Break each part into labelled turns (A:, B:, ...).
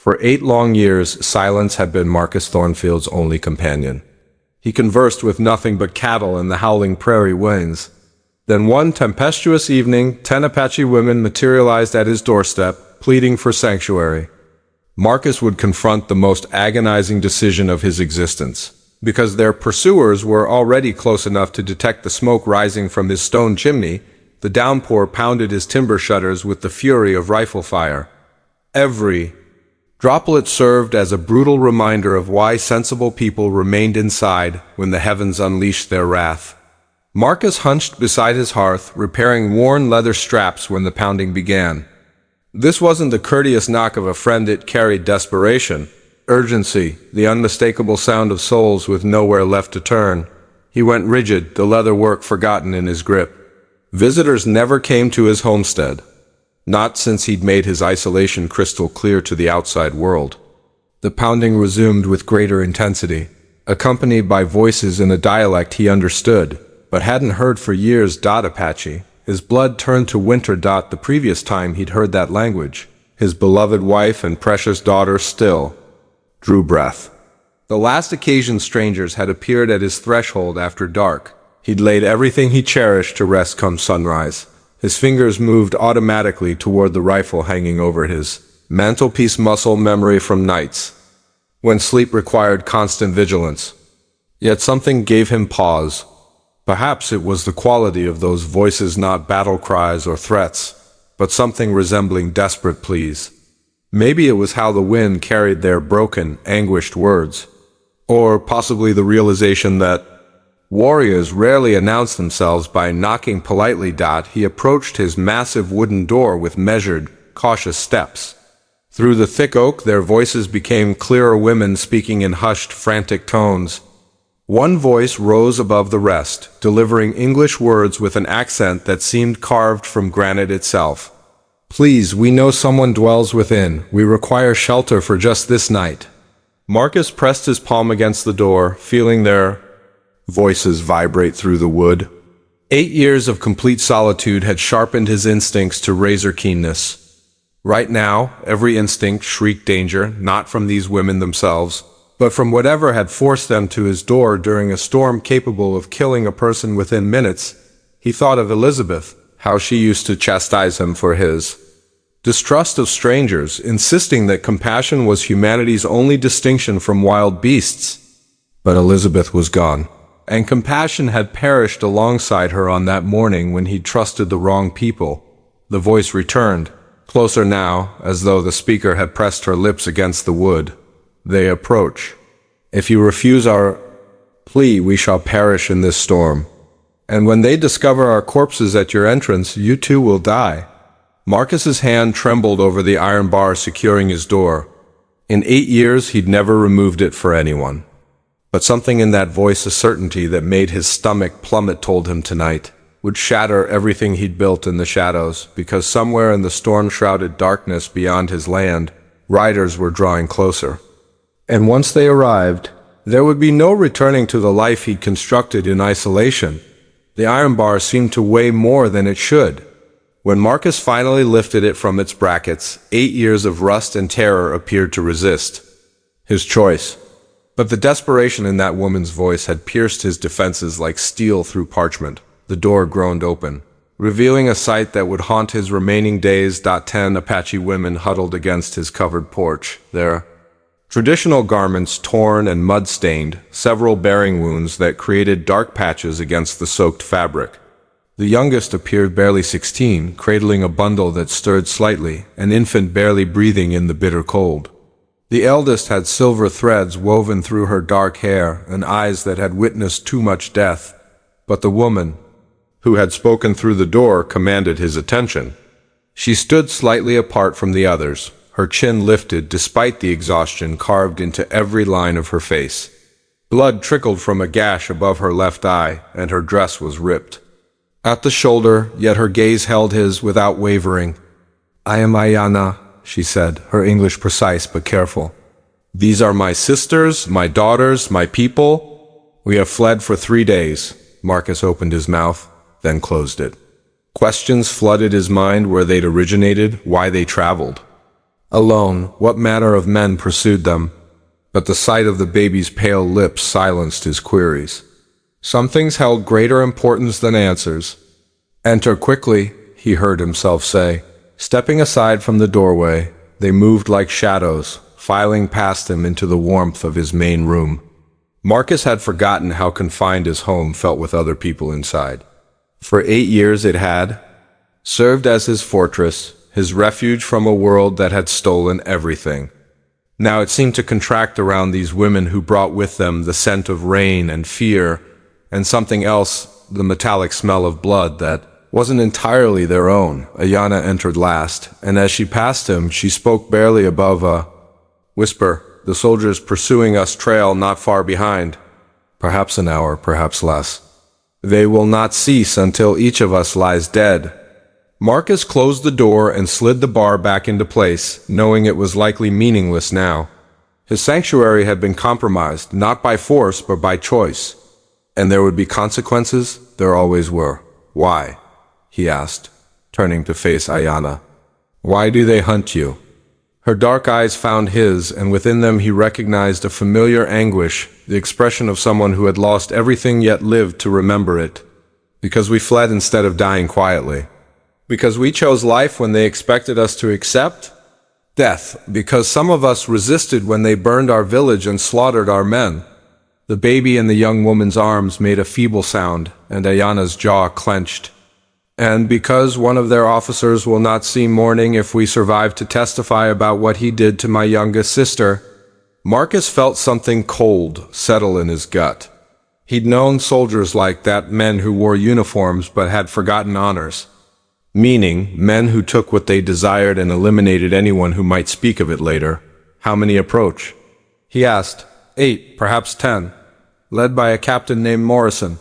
A: For 8 long years, silence had been Marcus Thornfield's only companion. He conversed with nothing but cattle and the howling prairie winds. Then one tempestuous evening, 10 Apache women materialized at his doorstep, pleading for sanctuary. Marcus would confront the most agonizing decision of his existence, because their pursuers were already close enough to detect the smoke rising from his stone chimney. The downpour pounded his timber shutters with the fury of rifle fire. Every droplet served as a brutal reminder of why sensible people remained inside when the heavens unleashed their wrath. Marcus hunched beside his hearth, repairing worn leather straps when the pounding began. This wasn't the courteous knock of a friend, it carried desperation, urgency, the unmistakable sound of souls with nowhere left to turn. He went rigid, the leather work forgotten in his grip. Visitors never came to his homestead. Not since he'd made his isolation crystal clear to the outside world. The pounding resumed with greater intensity, accompanied by voices in a dialect he understood, but hadn't heard for years. Apache. His blood turned to winter. The previous time he'd heard that language, his beloved wife and precious daughter still drew breath. The last occasion strangers had appeared at his threshold after dark, he'd laid everything he cherished to rest come sunrise. His fingers moved automatically toward the rifle hanging over his mantelpiece, muscle memory from nights when sleep required constant vigilance. Yet something gave him pause. Perhaps it was the quality of those voices, not battle cries or threats, but something resembling desperate pleas. Maybe it was how the wind carried their broken, anguished words. Or possibly the realization that warriors rarely announced themselves by knocking politely. He approached his massive wooden door with measured, cautious steps. Through the thick oak their voices became clearer, women speaking in hushed, frantic tones. One voice rose above the rest, delivering English words with an accent that seemed carved from granite itself. "Please, we know someone dwells within. We require shelter for just this night." Marcus pressed his palm against the door, feeling their voices vibrate through the wood. 8 years of complete solitude had sharpened his instincts to razor keenness. Right now, every instinct shrieked danger, not from these women themselves, but from whatever had forced them to his door during a storm capable of killing a person within minutes. He thought of Elizabeth, how she used to chastise him for his distrust of strangers, insisting that compassion was humanity's only distinction from wild beasts. But Elizabeth was gone, and compassion had perished alongside her on that morning when he'd trusted the wrong people. The voice returned, closer now, as though the speaker had pressed her lips against the wood. "They approach. If you refuse our plea, we shall perish in this storm. And when they discover our corpses at your entrance, you too will die." Marcus's hand trembled over the iron bar securing his door. In 8 years, he'd never removed it for anyone. But something in that voice, a certainty that made his stomach plummet, told him tonight would shatter everything he'd built in the shadows, because somewhere in the storm-shrouded darkness beyond his land, riders were drawing closer. And once they arrived, there would be no returning to the life he'd constructed in isolation. The iron bar seemed to weigh more than it should. When Marcus finally lifted it from its brackets, 8 years of rust and terror appeared to resist his choice. But the desperation in that woman's voice had pierced his defenses like steel through parchment. The door groaned open, revealing a sight that would haunt his remaining days. 10 Apache women huddled against his covered porch, their traditional garments torn and mud-stained, several bearing wounds that created dark patches against the soaked fabric. The youngest appeared barely 16, cradling a bundle that stirred slightly, an infant barely breathing in the bitter cold. The eldest had silver threads woven through her dark hair and eyes that had witnessed too much death. But the woman, who had spoken through the door, commanded his attention. She stood slightly apart from the others, her chin lifted despite the exhaustion carved into every line of her face. Blood trickled from a gash above her left eye, and her dress was ripped at the shoulder, yet her gaze held his without wavering. "I am Ayana," she said, her English precise but careful. "These are my sisters, my daughters, my people. We have fled for 3 days." Marcus opened his mouth, then closed it. Questions flooded his mind: where they'd originated, why they traveled. Alone, what manner of men pursued them? But the sight of the baby's pale lips silenced his queries. Some things held greater importance than answers. "Enter quickly," he heard himself say. Stepping aside from the doorway, they moved like shadows, filing past him into the warmth of his main room. Marcus had forgotten how confined his home felt with other people inside. For 8 years it had served as his fortress, his refuge from a world that had stolen everything. Now it seemed to contract around these women who brought with them the scent of rain and fear, and something else, the metallic smell of blood that wasn't entirely their own. Ayana entered last, and as she passed him, she spoke barely above a whisper. "The soldiers pursuing us trail not far behind. Perhaps an hour, perhaps less. They will not cease until each of us lies dead." Marcus closed the door and slid the bar back into place, knowing it was likely meaningless now. His sanctuary had been compromised, not by force, but by choice. And there would be consequences? There always were. "Why?" he asked, turning to face Ayana. "Why do they hunt you?" Her dark eyes found his, and within them he recognized a familiar anguish, the expression of someone who had lost everything yet lived to remember it. "Because we fled instead of dying quietly. Because we chose life when they expected us to accept death. Because some of us resisted when they burned our village and slaughtered our men." The baby in the young woman's arms made a feeble sound, and Ayana's jaw clenched. "And because one of their officers will not see mourning if we survive to testify about what he did to my youngest sister." Marcus felt something cold settle in his gut. He'd known soldiers like that, men who wore uniforms but had forgotten honors. Meaning, men who took what they desired and eliminated anyone who might speak of it later. "How many approach?" he asked. 8, perhaps 10. Led by a captain named Morrison.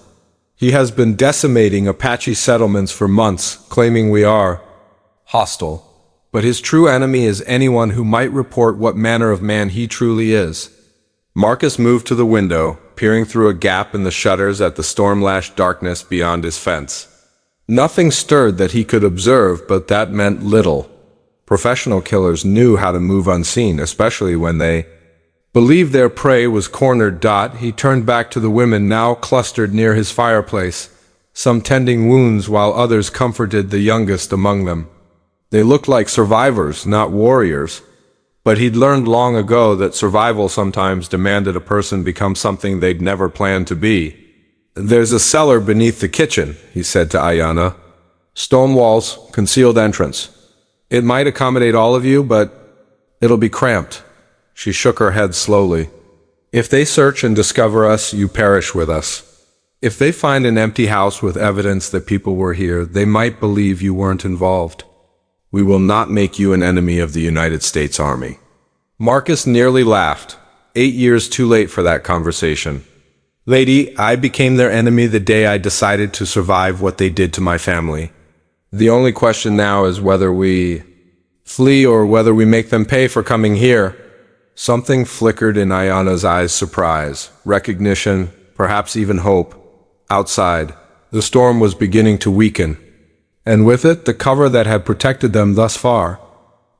A: He has been decimating Apache settlements for months, claiming we are hostile. But his true enemy is anyone who might report what manner of man he truly is. Marcus moved to the window, peering through a gap in the shutters at the storm-lashed darkness beyond his fence. Nothing stirred that he could observe, but that meant little. Professional killers knew how to move unseen, especially when they believed their prey was cornered. He turned back to the women now clustered near his fireplace, some tending wounds while others comforted the youngest among them. They looked like survivors, not warriors. But he'd learned long ago that survival sometimes demanded a person become something they'd never planned to be. "There's a cellar beneath the kitchen," he said to Ayana. "Stone walls, concealed entrance. It might accommodate all of you, but it'll be cramped." She shook her head slowly. "If they search and discover us, you perish with us. If they find an empty house with evidence that people were here, they might believe you weren't involved. We will not make you an enemy of the United States Army." Marcus nearly laughed. 8 years too late for that conversation. "Lady, I became their enemy the day I decided to survive what they did to my family. The only question now is whether we flee or whether we make them pay for coming here." Something flickered in Ayana's eyes, surprise, recognition, perhaps even hope. Outside, the storm was beginning to weaken, and with it the cover that had protected them thus far.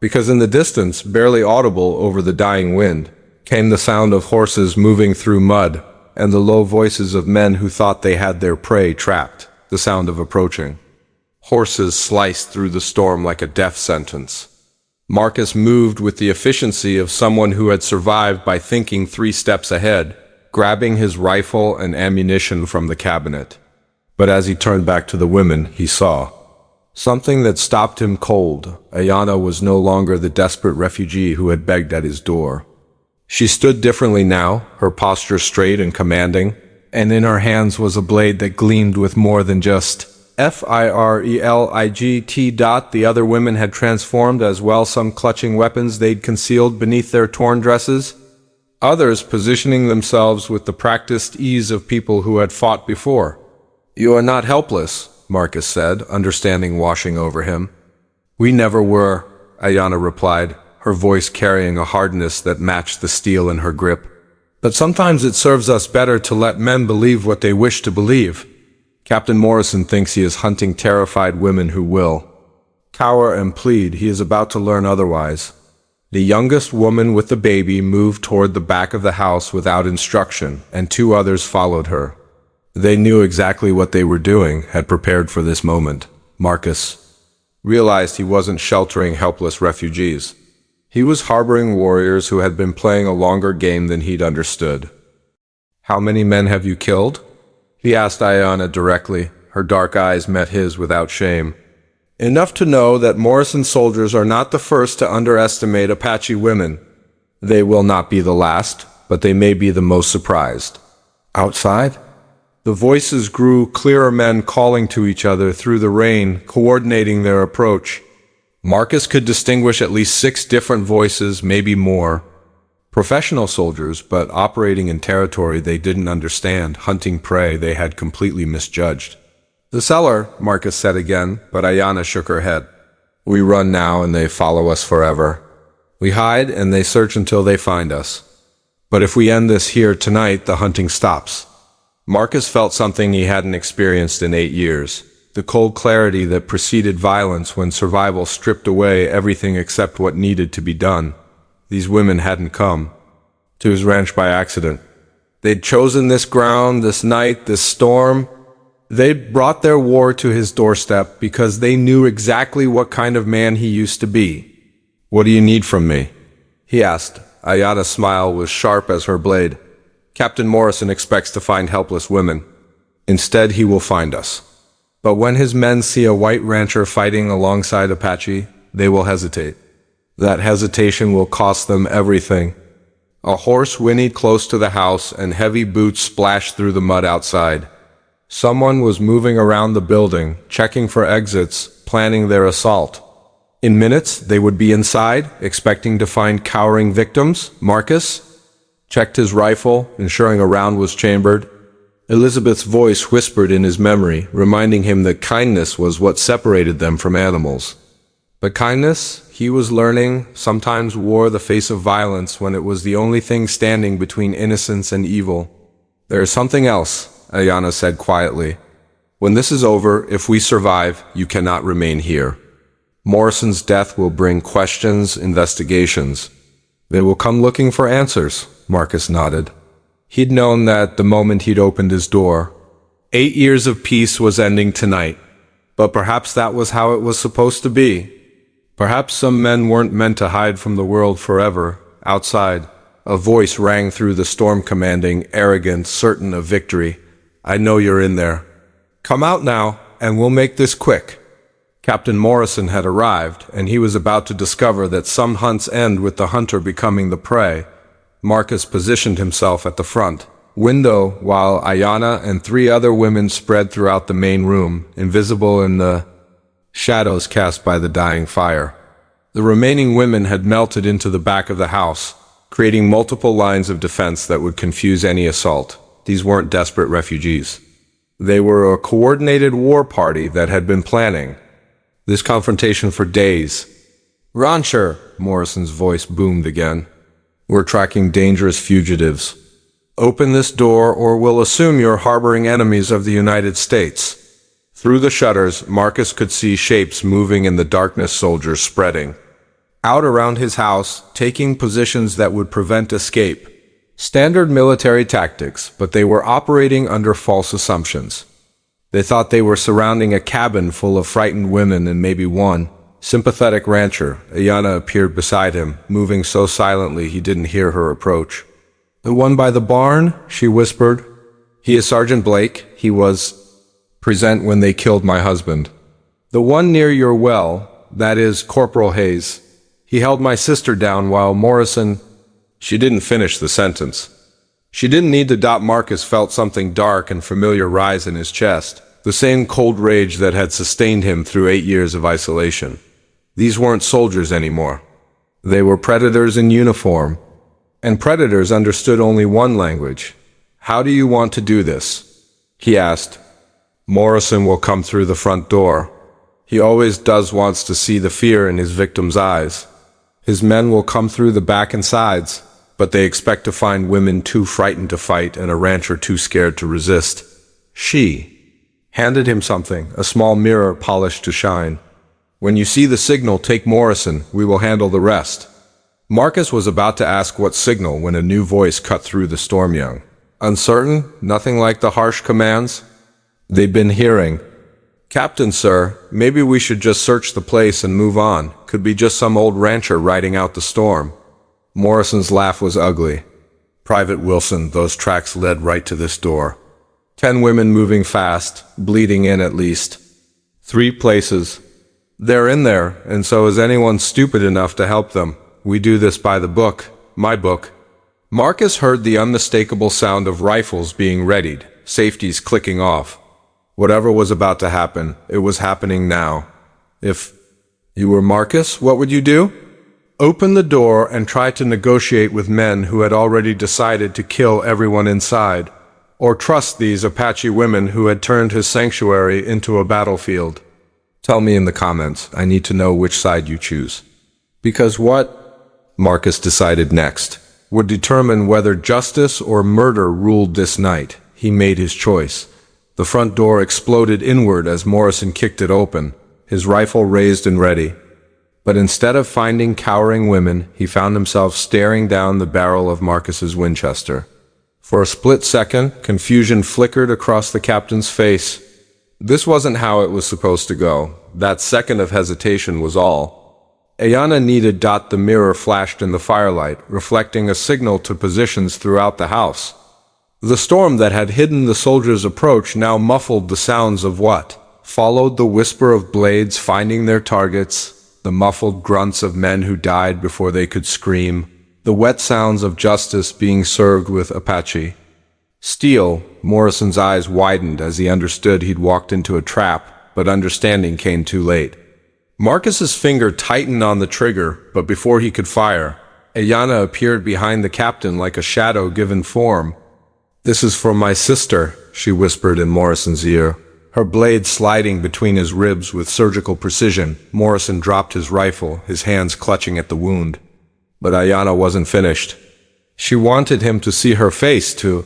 A: Because in the distance, barely audible over the dying wind, came the sound of horses moving through mud, and the low voices of men who thought they had their prey trapped, the sound of approaching. Horses sliced through the storm like a death sentence. Marcus moved with the efficiency of someone who had survived by thinking 3 steps ahead, grabbing his rifle and ammunition from the cabinet. But as he turned back to the women, he saw something that stopped him cold. Ayana was no longer the desperate refugee who had begged at his door. She stood differently now, her posture straight and commanding, and in her hands was a blade that gleamed with more than just fireligt. The other women had transformed as well, some clutching weapons they'd concealed beneath their torn dresses, others positioning themselves with the practiced ease of people who had fought before. "You are not helpless," Marcus said, understanding washing over him. "We never were," Ayana replied, her voice carrying a hardness that matched the steel in her grip. "But sometimes it serves us better to let men believe what they wish to believe. Captain Morrison thinks he is hunting terrified women who will cower and plead. He is about to learn otherwise. The youngest woman with the baby moved toward the back of the house without instruction, and two others followed her. They knew exactly what they were doing, had prepared for this moment. Marcus realized he wasn't sheltering helpless refugees. He was harboring warriors who had been playing a longer game than he'd understood. "How many men have you killed?" he asked Ayanna directly. Her dark eyes met his without shame. "Enough to know that Morrison soldiers are not the first to underestimate Apache women. They will not be the last, but they may be the most surprised." Outside, the voices grew clearer, men calling to each other through the rain, coordinating their approach. Marcus could distinguish at least 6 different voices, maybe more. Professional soldiers, but operating in territory they didn't understand, hunting prey they had completely misjudged. "The cellar," Marcus said again, but Ayanna shook her head. "We run now and they follow us forever. We hide and they search until they find us. But if we end this here tonight, the hunting stops." Marcus felt something he hadn't experienced in 8 years. The cold clarity that preceded violence when survival stripped away everything except what needed to be done. These women hadn't come to his ranch by accident. They'd chosen this ground, this night, this storm. They'd brought their war to his doorstep because they knew exactly what kind of man he used to be. "What do you need from me?" he asked. Ayanna's smile was sharp as her blade. "Captain Morrison expects to find helpless women. Instead, he will find us. But when his men see a white rancher fighting alongside Apache, they will hesitate. That hesitation will cost them everything." A horse whinnied close to the house and heavy boots splashed through the mud outside. Someone was moving around the building, checking for exits, planning their assault. In minutes, they would be inside, expecting to find cowering victims. Marcus checked his rifle, ensuring a round was chambered. Elizabeth's voice whispered in his memory, reminding him that kindness was what separated them from animals. But kindness, he was learning, sometimes wore the face of violence when it was the only thing standing between innocence and evil. "There is something else," Ayanna said quietly. "When this is over, if we survive, you cannot remain here. Morrison's death will bring questions, investigations. They will come looking for answers." Marcus nodded. He'd known that the moment he'd opened his door. 8 years of peace was ending tonight. But perhaps that was how it was supposed to be. Perhaps some men weren't meant to hide from the world forever. Outside, a voice rang through the storm, commanding, arrogant, certain of victory. "I know you're in there. Come out now, and we'll make this quick." Captain Morrison had arrived, and he was about to discover that some hunts end with the hunter becoming the prey. Marcus positioned himself at the front window while Ayanna and 3 other women spread throughout the main room, invisible in the shadows cast by the dying fire. The remaining women had melted into the back of the house, creating multiple lines of defense that would confuse any assault. These weren't desperate refugees. They were a coordinated war party that had been planning this confrontation for days. "Rancher," Morrison's voice boomed again. "We're tracking dangerous fugitives. Open this door or we'll assume you're harboring enemies of the United States." Through the shutters, Marcus could see shapes moving in the darkness, soldiers spreading out around his house, taking positions that would prevent escape. Standard military tactics, but they were operating under false assumptions. They thought they were surrounding a cabin full of frightened women and maybe one sympathetic rancher. Ayanna appeared beside him, moving so silently he didn't hear her approach. "The one by the barn?" she whispered. "He is Sergeant Blake. He was present when they killed my husband." "The one near your well, that is Corporal Hayes. He held my sister down while Morrison—" She didn't finish the sentence. She didn't need to. Marcus felt something dark and familiar rise in his chest, the same cold rage that had sustained him through 8 years of isolation. These weren't soldiers anymore. They were predators in uniform. And predators understood only one language. "How do you want to do this?" he asked. "Morrison will come through the front door. He always does. Wants to see the fear in his victims' eyes. His men will come through the back and sides, but they expect to find women too frightened to fight and a rancher too scared to resist." She handed him something, a small mirror polished to shine. "When you see the signal, take Morrison. We will handle the rest." Marcus was about to ask what signal when a new voice cut through the storm. Young. Uncertain? Nothing like the harsh commands they'd been hearing. Captain, sir, maybe we should just search the place and move on. Could be just some old rancher riding out the storm. Morrison's laugh was ugly. Private Wilson, those tracks led right to this door. 10 women moving fast, bleeding in at least. 3 places. They're in there, and so is anyone stupid enough to help them. We do this by the book, my book. Marcus heard the unmistakable sound of rifles being readied, safeties clicking off. Whatever was about to happen, it was happening now. If you were Marcus, what would you do? Open the door and try to negotiate with men who had already decided to kill everyone inside, or trust these Apache women who had turned his sanctuary into a battlefield. Tell me in the comments. I need to know which side you choose. Because what Marcus decided next would determine whether justice or murder ruled this night. He made his choice. The front door exploded inward as Morrison kicked it open, his rifle raised and ready. But instead of finding cowering women, he found himself staring down the barrel of Marcus's Winchester. For a split second, confusion flickered across the captain's face. This wasn't how it was supposed to go. That second of hesitation was all. Ayanna needed. The mirror flashed in the firelight, reflecting a signal to positions throughout the house. The storm that had hidden the soldiers' approach now muffled the sounds of what followed: the whisper of blades finding their targets, the muffled grunts of men who died before they could scream, the wet sounds of justice being served with Apache. Steel. Morrison's eyes widened as he understood he'd walked into a trap, but understanding came too late. Marcus's finger tightened on the trigger, but before he could fire, Ayanna appeared behind the captain like a shadow given form. "This is for my sister," she whispered in Morrison's ear, her blade sliding between his ribs with surgical precision. Morrison dropped his rifle, his hands clutching at the wound. But Ayanna wasn't finished. She wanted him to see her face, to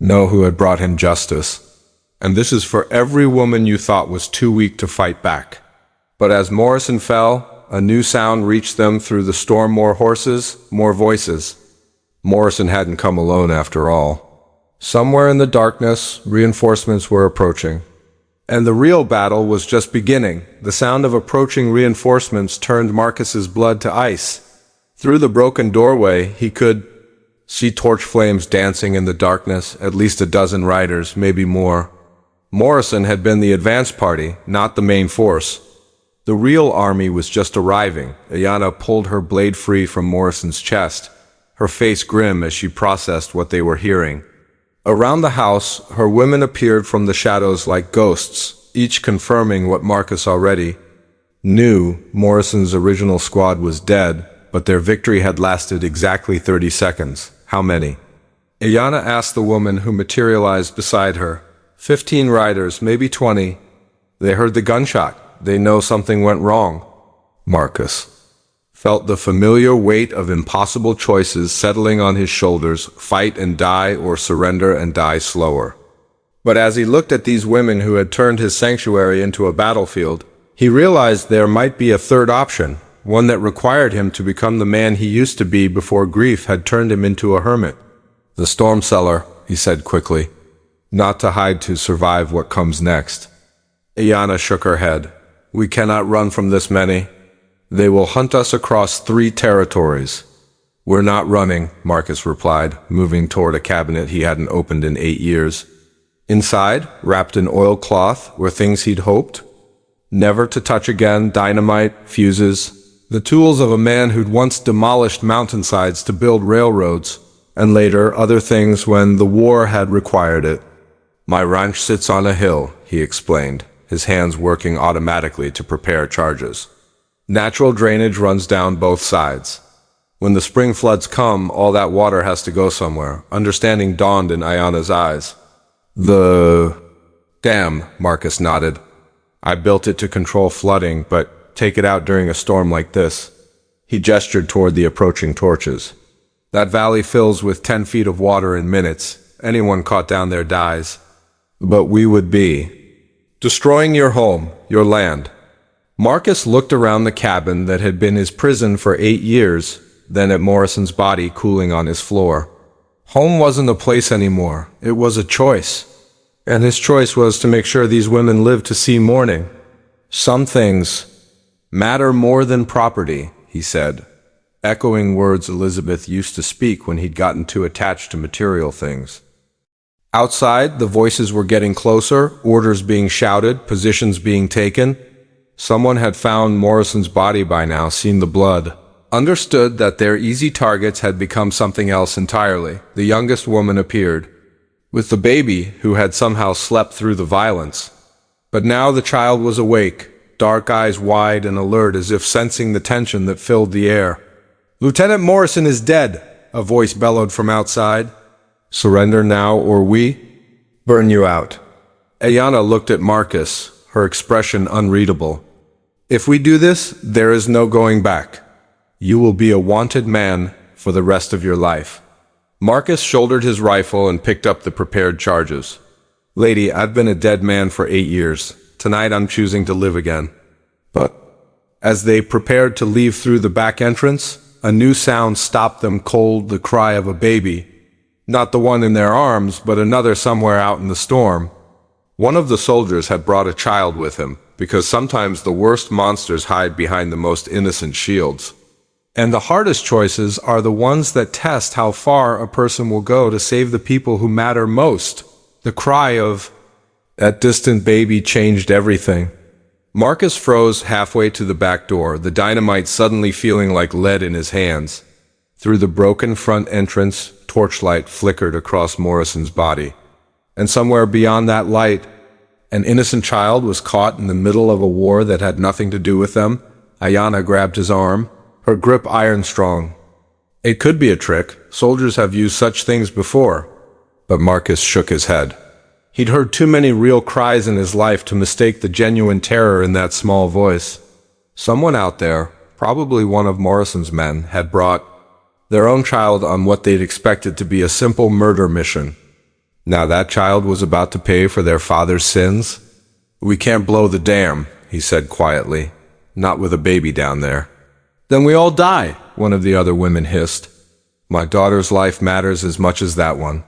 A: know who had brought him justice. "And this is for every woman you thought was too weak to fight back." But as Morrison fell, a new sound reached them through the storm. More horses, more voices. Morrison hadn't come alone after all. Somewhere in the darkness, reinforcements were approaching. And the real battle was just beginning. The sound of approaching reinforcements turned Marcus's blood to ice. Through the broken doorway, he could see torch flames dancing in the darkness, at least a dozen riders, maybe more. Morrison had been the advance party, not the main force. The real army was just arriving. Ayanna pulled her blade free from Morrison's chest, her face grim as she processed what they were hearing. Around the house, her women appeared from the shadows like ghosts, each confirming what Marcus already knew. Morrison's original squad was dead, but their victory had lasted exactly 30 seconds. How many? Ayanna asked the woman who materialized beside her. 15 riders, maybe 20. They heard the gunshot. They know something went wrong. Marcus felt the familiar weight of impossible choices settling on his shoulders: fight and die, or surrender and die slower. But as he looked at these women who had turned his sanctuary into a battlefield, he realized there might be a third option, one that required him to become the man he used to be before grief had turned him into a hermit. "The storm cellar," he said quickly. "Not to hide, to survive what comes next." Ayanna shook her head. "We cannot run from this many. They will hunt us across 3 territories." "We're not running," Marcus replied, moving toward a cabinet he hadn't opened in 8 years. Inside, wrapped in oilcloth, were things he'd hoped never to touch again: dynamite, fuses, the tools of a man who'd once demolished mountainsides to build railroads, and later other things when the war had required it. "My ranch sits on a hill," he explained, his hands working automatically to prepare charges. "Natural drainage runs down both sides. When the spring floods come, all that water has to go somewhere." Understanding dawned in Ayanna's eyes. "The dam," Marcus nodded. "I built it to control flooding, but take it out during a storm like this." He gestured toward the approaching torches. "That valley fills with 10 feet of water in minutes. Anyone caught down there dies. But we would be destroying your home, your land." Marcus looked around the cabin that had been his prison for 8 years. then at Morrison's body cooling on his floor. Home wasn't a place anymore. It was a choice. And his choice was to make sure these women lived to see morning. Some things matter more than property, he said, echoing words Elizabeth used to speak when he'd gotten too attached to material things. Outside, the voices were getting closer, orders being shouted, positions being taken. Someone had found Morrison's body by now, seen the blood, understood that their easy targets had become something else entirely. The youngest woman appeared, with the baby, who had somehow slept through the violence. But now the child was awake, dark eyes wide and alert as if sensing the tension that filled the air. "Lieutenant Morrison is dead," a voice bellowed from outside. "Surrender now or we burn you out." Ayanna looked at Marcus, her expression unreadable. "If we do this, there is no going back. You will be a wanted man for the rest of your life." Marcus shouldered his rifle and picked up the prepared charges. "Lady, I've been a dead man for 8 years. Tonight I'm choosing to live again." But as they prepared to leave through the back entrance, a new sound stopped them cold, the cry of a baby. Not the one in their arms, but another somewhere out in the storm. One of the soldiers had brought a child with him, because sometimes the worst monsters hide behind the most innocent shields. And the hardest choices are the ones that test how far a person will go to save the people who matter most. The cry of that distant baby changed everything. Marcus froze halfway to the back door, the dynamite suddenly feeling like lead in his hands. Through the broken front entrance, torchlight flickered across Morrison's body. And somewhere beyond that light, an innocent child was caught in the middle of a war that had nothing to do with them. Ayanna grabbed his arm, her grip iron-strong. It could be a trick. Soldiers have used such things before. But Marcus shook his head. He'd heard too many real cries in his life to mistake the genuine terror in that small voice. Someone out there, probably one of Morrison's men, had brought their own child on what they'd expected to be a simple murder mission. Now that child was about to pay for their father's sins? "We can't blow the dam," he said quietly. "Not with a baby down there." "Then we all die," one of the other women hissed. "My daughter's life matters as much as that one."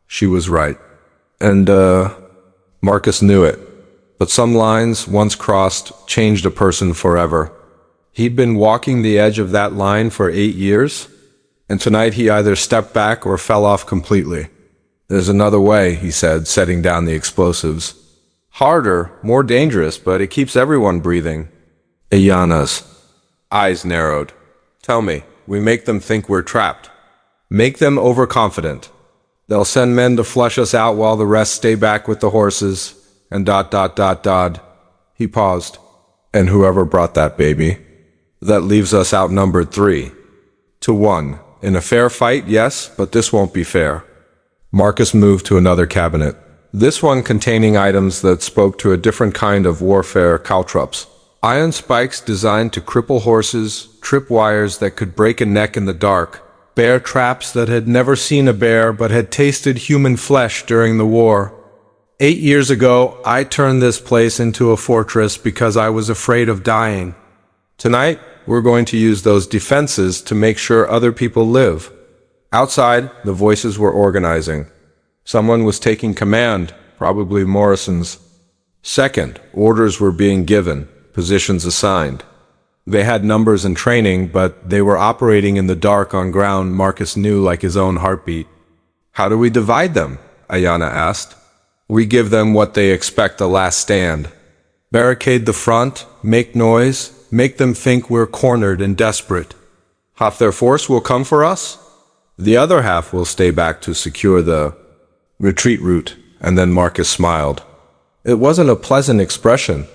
A: She was right. And, Marcus knew it. But some lines, once crossed, changed a person forever. He'd been walking the edge of that line for 8 years, and tonight he either stepped back or fell off completely. "There's another way," he said, setting down the explosives. "Harder, more dangerous, but it keeps everyone breathing." Ayanna's eyes narrowed. "Tell me, we make them think we're trapped. Make them overconfident. They'll send men to flush us out while the rest stay back with the horses, and ... He paused. "And whoever brought that baby? That leaves us outnumbered 3-1. In a fair fight, yes, but this won't be fair." Marcus moved to another cabinet, this one containing items that spoke to a different kind of warfare: caltrops. Iron spikes designed to cripple horses, tripwires that could break a neck in the dark, bear traps that had never seen a bear but had tasted human flesh during the war. 8 years ago, I turned this place into a fortress because I was afraid of dying. Tonight, we're going to use those defenses to make sure other people live. Outside, the voices were organizing. Someone was taking command, probably Morrison's. Second, orders were being given, positions assigned. They had numbers and training, but they were operating in the dark on ground Marcus knew like his own heartbeat. "How do we divide them?" Ayanna asked. "We give them what they expect: a last stand. Barricade the front, make noise, make them think we're cornered and desperate. Half their force will come for us. The other half will stay back to secure the retreat route." And then Marcus smiled. It wasn't a pleasant expression.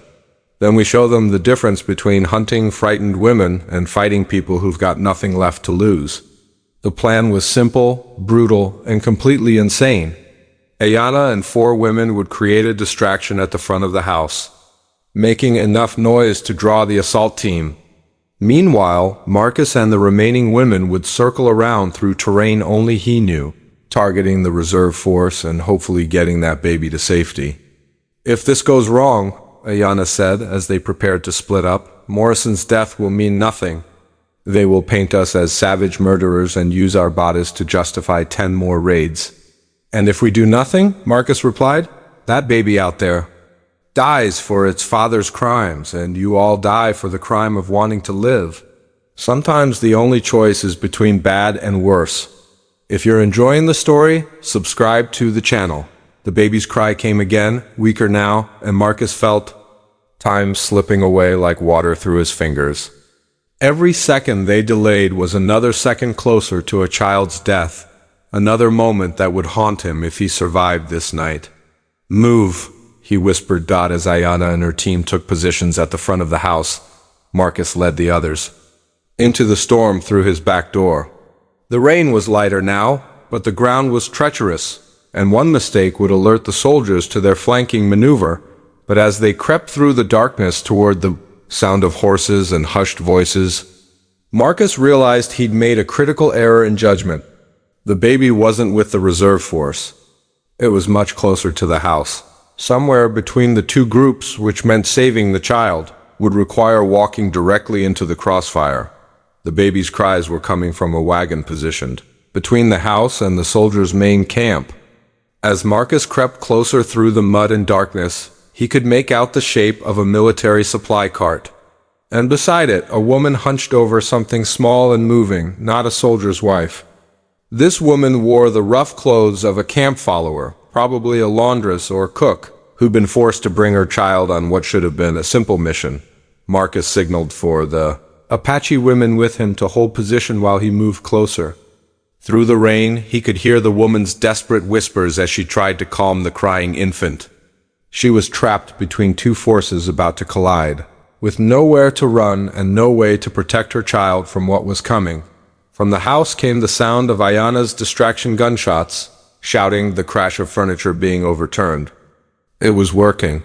A: "Then we show them the difference between hunting frightened women and fighting people who've got nothing left to lose." The plan was simple, brutal, and completely insane. Ayanna and 4 women would create a distraction at the front of the house, making enough noise to draw the assault team. Meanwhile, Marcus and the remaining women would circle around through terrain only he knew, targeting the reserve force and hopefully getting that baby to safety. "If this goes wrong," Ayanna said as they prepared to split up, "Morrison's death will mean nothing. They will paint us as savage murderers and use our bodies to justify 10 more raids. And if we do nothing, Marcus replied, that baby out there dies for its father's crimes, and you all die for the crime of wanting to live. Sometimes the only choice is between bad and worse. If you're enjoying the story, subscribe to the channel. The baby's cry came again, weaker now, and Marcus felt time slipping away like water through his fingers. Every second they delayed was another second closer to a child's death, another moment that would haunt him if he survived this night. Move, he whispered Dot as Ayana and her team took positions at the front of the house. Marcus led the others into the storm through his back door. The rain was lighter now, but the ground was treacherous, and one mistake would alert the soldiers to their flanking maneuver. But as they crept through the darkness toward the sound of horses and hushed voices, Marcus realized he'd made a critical error in judgment. The baby wasn't with the reserve force. It was much closer to the house. Somewhere between the two groups, which meant saving the child, would require walking directly into the crossfire. The baby's cries were coming from a wagon positioned between the house and the soldiers' main camp. As Marcus crept closer through the mud and darkness, he could make out the shape of a military supply cart. And beside it, a woman hunched over something small and moving, not a soldier's wife. This woman wore the rough clothes of a camp follower, probably a laundress or cook, who'd been forced to bring her child on what should have been a simple mission. Marcus signaled for the Apache women with him to hold position while he moved closer. Through the rain, he could hear the woman's desperate whispers as she tried to calm the crying infant. She was trapped between two forces about to collide, with nowhere to run and no way to protect her child from what was coming. From the house came the sound of Ayana's distraction gunshots, shouting, the crash of furniture being overturned. It was working.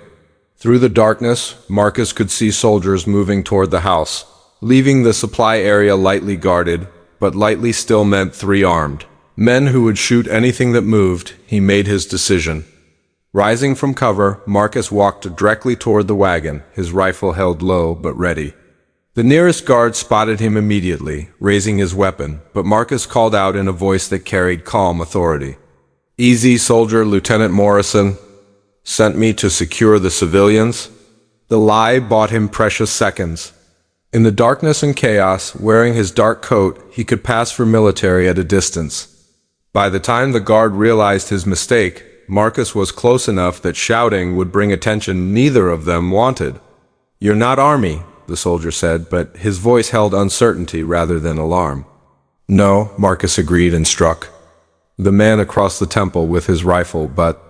A: Through the darkness, Marcus could see soldiers moving toward the house, leaving the supply area lightly guarded, but lightly still meant 3 armed men who would shoot anything that moved. He made his decision. Rising from cover, Marcus walked directly toward the wagon, his rifle held low but ready. The nearest guard spotted him immediately, raising his weapon, but Marcus called out in a voice that carried calm authority. Easy, soldier. Lieutenant Morrison sent me to secure the civilians. The lie bought him precious seconds. In the darkness and chaos, wearing his dark coat, he could pass for military at a distance. By the time the guard realized his mistake, Marcus was close enough that shouting would bring attention neither of them wanted. You're not army, the soldier said, but his voice held uncertainty rather than alarm. No, Marcus agreed and struck the man across the temple with his rifle, but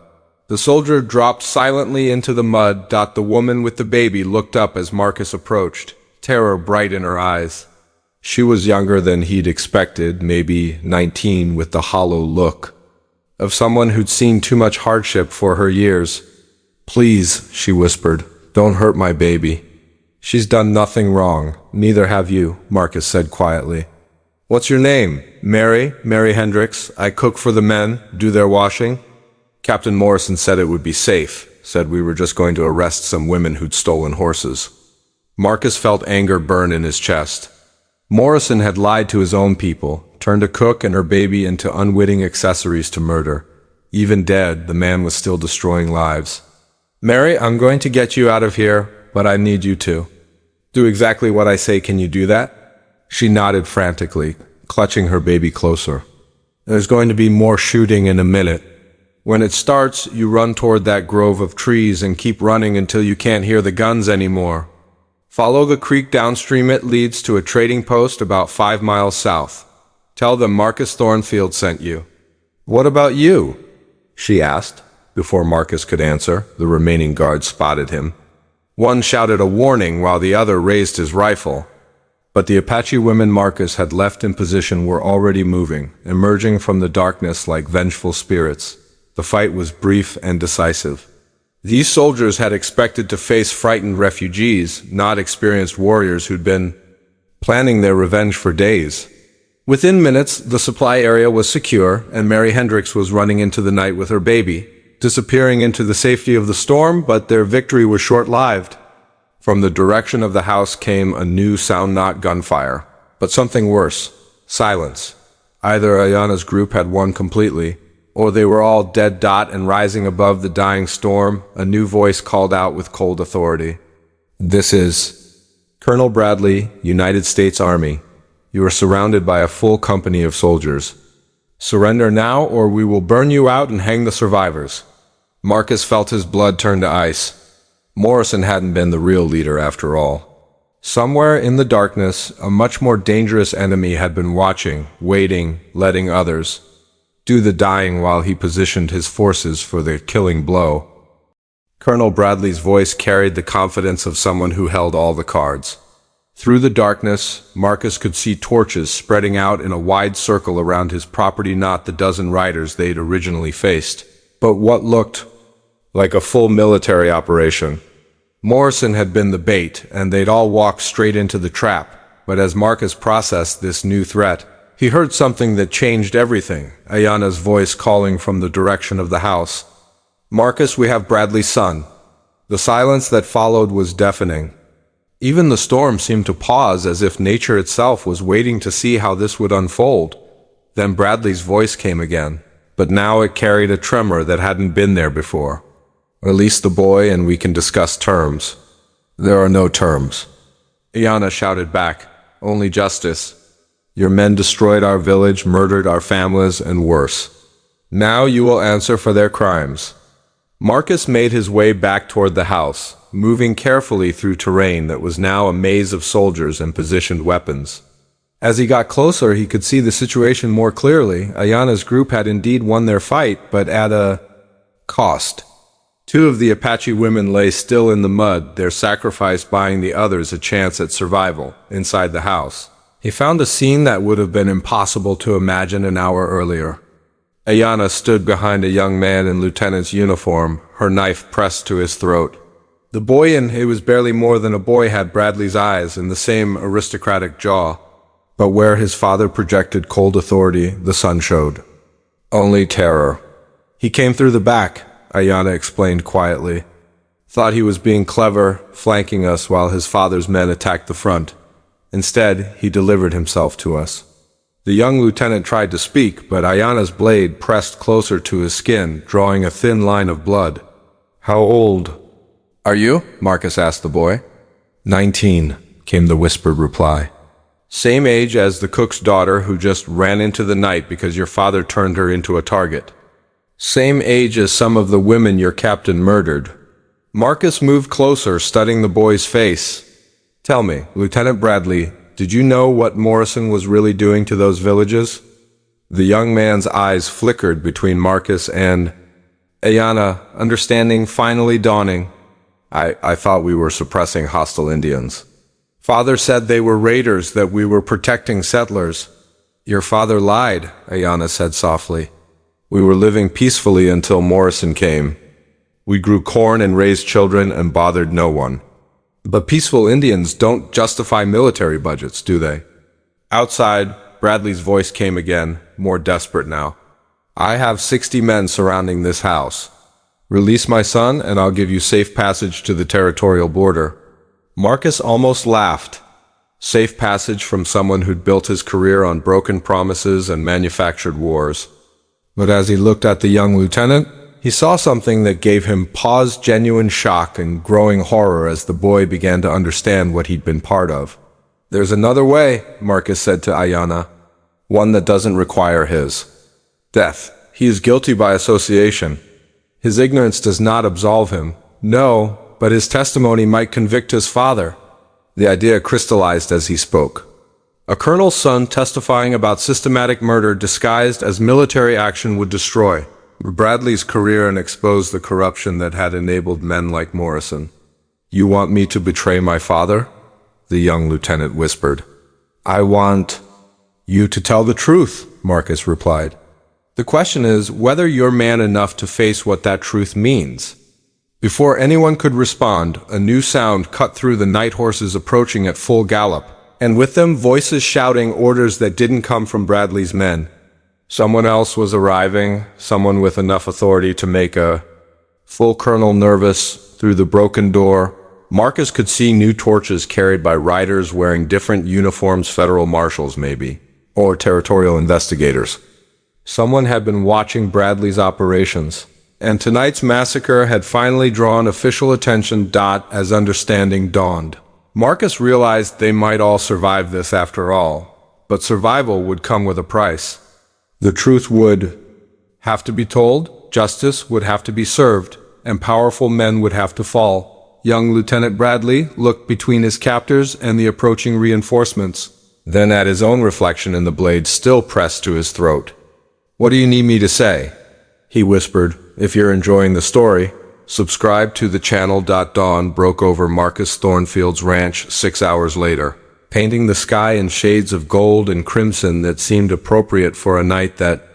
A: the soldier dropped silently into the mud. The woman with the baby looked up as Marcus approached, terror bright in her eyes. She was younger than he'd expected, maybe 19, with the hollow look of someone who'd seen too much hardship for her years. Please, she whispered, don't hurt my baby. She's done nothing wrong. Neither have you, Marcus said quietly. What's your name? Mary Hendricks. I cook for the men, do their washing. Captain Morrison said it would be safe, said we were just going to arrest some women who'd stolen horses. Marcus felt anger burn in his chest. Morrison had lied to his own people, turned a cook and her baby into unwitting accessories to murder. Even dead, the man was still destroying lives. Mary, I'm going to get you out of here, but I need you to do exactly what I say. Can you do that? She nodded frantically, clutching her baby closer. There's going to be more shooting in a minute. When it starts, you run toward that grove of trees and keep running until you can't hear the guns anymore. Follow the creek downstream. It leads to a trading post about 5 miles south. Tell them Marcus Thornfield sent you. What about you? She asked. Before Marcus could answer, the remaining guards spotted him. One shouted a warning while the other raised his rifle. But the Apache women Marcus had left in position were already moving, emerging from the darkness like vengeful spirits. The fight was brief and decisive. These soldiers had expected to face frightened refugees, not experienced warriors who'd been planning their revenge for days. Within minutes, the supply area was secure, and Mary Hendricks was running into the night with her baby, disappearing into the safety of the storm, but their victory was short-lived. From the direction of the house came a new sound, not gunfire. But something worse. Silence. Either Ayana's group had won completely, or they were all dead dot and rising above the dying storm. A new voice called out with cold authority. This is Colonel Bradley, United States Army. You are surrounded by a full company of soldiers. Surrender now, or we will burn you out and hang the survivors. Marcus felt his blood turn to ice. Morrison hadn't been the real leader after all. Somewhere in the darkness, a much more dangerous enemy had been watching, waiting, letting others do the dying while he positioned his forces for the killing blow. Colonel Bradley's voice carried the confidence of someone who held all the cards. Through the darkness, Marcus could see torches spreading out in a wide circle around his property, not the dozen riders they'd originally faced, but what looked like a full military operation. Morrison had been the bait, and they'd all walked straight into the trap, but as Marcus processed this new threat, he heard something that changed everything, Ayana's voice calling from the direction of the house. Marcus, we have Bradley's son. The silence that followed was deafening. Even the storm seemed to pause, as if nature itself was waiting to see how this would unfold. Then Bradley's voice came again, but now it carried a tremor that hadn't been there before. Release the boy and we can discuss terms. There are no terms. Ayana shouted back, only justice. Your men destroyed our village, murdered our families, and worse. Now you will answer for their crimes. Marcus made his way back toward the house, moving carefully through terrain that was now a maze of soldiers and positioned weapons. As he got closer, he could see the situation more clearly. Ayana's group had indeed won their fight, but at a cost. Two of the Apache women lay still in the mud, their sacrifice buying the others a chance at survival inside the house. He found a scene that would have been impossible to imagine an hour earlier. Ayana stood behind a young man in lieutenant's uniform, her knife pressed to his throat. The boy, and it was barely more than a boy, had Bradley's eyes and the same aristocratic jaw. But where his father projected cold authority, the son showed only terror. He came through the back, Ayana explained quietly. Thought he was being clever, flanking us while his father's men attacked the front. Instead, he delivered himself to us. The young lieutenant tried to speak, but Ayana's blade pressed closer to his skin, drawing a thin line of blood. How old are you? Marcus asked the boy. 19, came the whispered reply. Same age as the cook's daughter who just ran into the night because your father turned her into a target. Same age as some of the women your captain murdered. Marcus moved closer, studying the boy's face. Tell me, Lieutenant Bradley, did you know what Morrison was really doing to those villages? The young man's eyes flickered between Marcus and Ayana, understanding finally dawning. I thought we were suppressing hostile Indians. Father said they were raiders, that we were protecting settlers. Your father lied, Ayana said softly. We were living peacefully until Morrison came. We grew corn and raised children and bothered no one. But peaceful Indians don't justify military budgets, do they? Outside, Bradley's voice came again, more desperate now. I have 60 men surrounding this house. Release my son and I'll give you safe passage to the territorial border. Marcus almost laughed. Safe passage from someone who'd built his career on broken promises and manufactured wars. But as he looked at the young lieutenant, he saw something that gave him pause, genuine shock and growing horror as the boy began to understand what he'd been part of. There's another way, Marcus said to Ayana. One that doesn't require his death. He is guilty by association. His ignorance does not absolve him. No, but his testimony might convict his father. The idea crystallized as he spoke. A colonel's son testifying about systematic murder disguised as military action would destroy Bradley's career and expose the corruption that had enabled men like Morrison. You want me to betray my father? The young lieutenant whispered. I want you to tell the truth, Marcus replied. The question is whether you're man enough to face what that truth means. Before anyone could respond, a new sound cut through the night horses approaching at full gallop, and with them voices shouting orders that didn't come from Bradley's men. Someone else was arriving, someone with enough authority to make a full colonel nervous. Through the broken door, Marcus could see new torches carried by riders wearing different uniforms, federal marshals maybe, or territorial investigators. Someone had been watching Bradley's operations, and tonight's massacre had finally drawn official attention. As understanding dawned, Marcus realized they might all survive this after all, but survival would come with a price. The truth would have to be told, justice would have to be served, and powerful men would have to fall. Young Lieutenant Bradley looked between his captors and the approaching reinforcements, then at his own reflection in the blade still pressed to his throat. "What do you need me to say?" he whispered. "If you're enjoying the story, subscribe to the channel." Dawn broke over Marcus Thornfield's ranch 6 hours later, painting the sky in shades of gold and crimson that seemed appropriate for a night that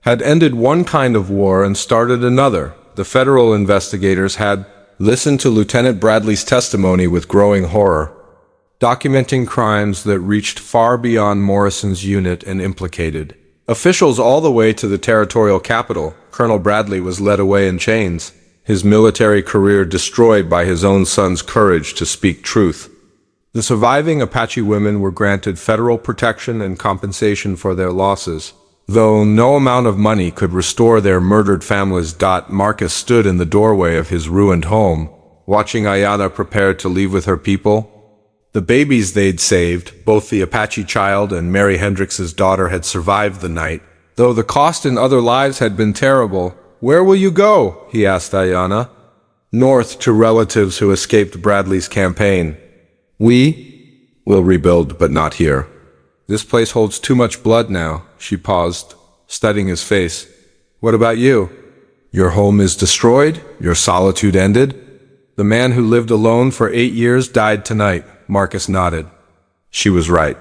A: had ended one kind of war and started another. The federal investigators had listened to Lieutenant Bradley's testimony with growing horror, documenting crimes that reached far beyond Morrison's unit and implicated officials all the way to the territorial capital. Colonel Bradley was led away in chains, his military career destroyed by his own son's courage to speak truth. The surviving Apache women were granted federal protection and compensation for their losses, though no amount of money could restore their murdered families. Marcus stood in the doorway of his ruined home, watching Ayana prepare to leave with her people. The babies they'd saved, both the Apache child and Mary Hendrix's daughter, had survived the night, though the cost in other lives had been terrible. "Where will you go?" he asked Ayana. "North, to relatives who escaped Bradley's campaign. We will rebuild, but not here. This place holds too much blood now." She paused, studying his face. "What about you? Your home is destroyed? Your solitude ended?" "The man who lived alone for 8 years died tonight." Marcus nodded. She was right.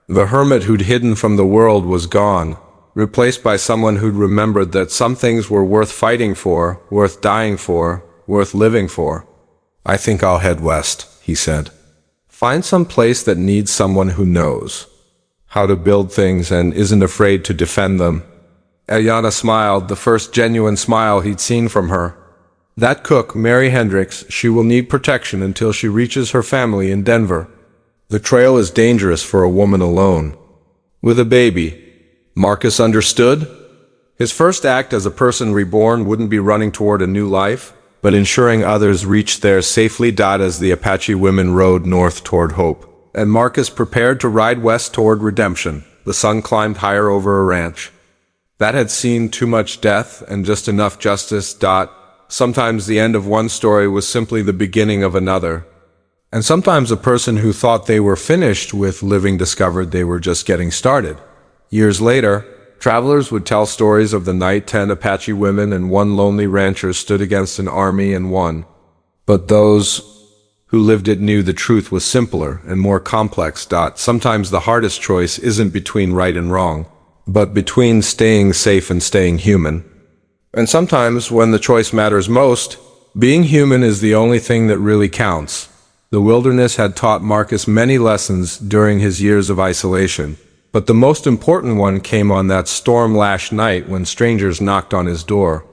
A: The hermit who'd hidden from the world was gone, replaced by someone who'd remembered that some things were worth fighting for, worth dying for, worth living for. "I think I'll head west," he said. "Find some place that needs someone who knows how to build things and isn't afraid to defend them." Ayana smiled, the first genuine smile he'd seen from her. "That cook, Mary Hendrix, she will need protection until she reaches her family in Denver. The trail is dangerous for a woman alone with a baby." Marcus understood. His first act as a person reborn wouldn't be running toward a new life, but ensuring others reached there safely. As the Apache women rode north toward hope, and Marcus prepared to ride west toward redemption, the sun climbed higher over a ranch that had seen too much death and just enough justice. Sometimes the end of one story was simply the beginning of another, and sometimes a person who thought they were finished with living discovered they were just getting started. Years later, travelers would tell stories of the night 10 Apache women and one lonely rancher stood against an army and won. But those who lived it knew the truth was simpler and more complex. Sometimes the hardest choice isn't between right and wrong, but between staying safe and staying human. And sometimes, when the choice matters most, being human is the only thing that really counts. The wilderness had taught Marcus many lessons during his years of isolation, but the most important one came on that storm-lashed night when strangers knocked on his door.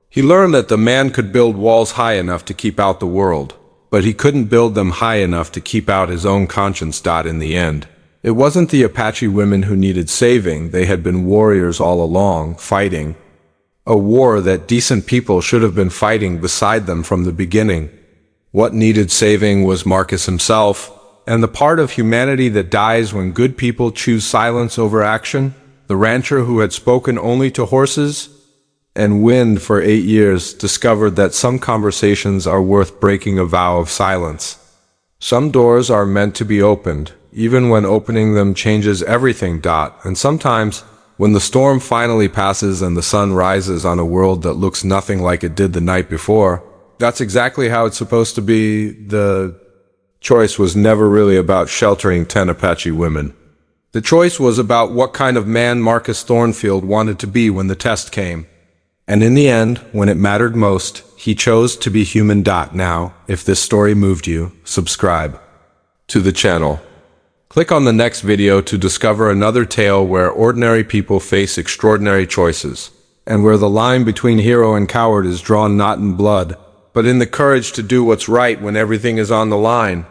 A: He learned that the man could build walls high enough to keep out the world, but he couldn't build them high enough to keep out his own conscience. In the end, it wasn't the Apache women who needed saving. They had been warriors all along, fighting a war that decent people should have been fighting beside them from the beginning. What needed saving was Marcus himself, and the part of humanity that dies when good people choose silence over action. The rancher who had spoken only to horses and wind for 8 years discovered that some conversations are worth breaking a vow of silence. Some doors are meant to be opened, even when opening them changes everything. And sometimes, when the storm finally passes and the sun rises on a world that looks nothing like it did the night before, that's exactly how it's supposed to be. The choice was never really about sheltering 10 Apache women. The choice was about what kind of man Marcus Thornfield wanted to be when the test came. And in the end, when it mattered most, he chose to be human. Now, if this story moved you, subscribe to the channel. Click on the next video to discover another tale where ordinary people face extraordinary choices, and where the line between hero and coward is drawn not in blood, but in the courage to do what's right when everything is on the line.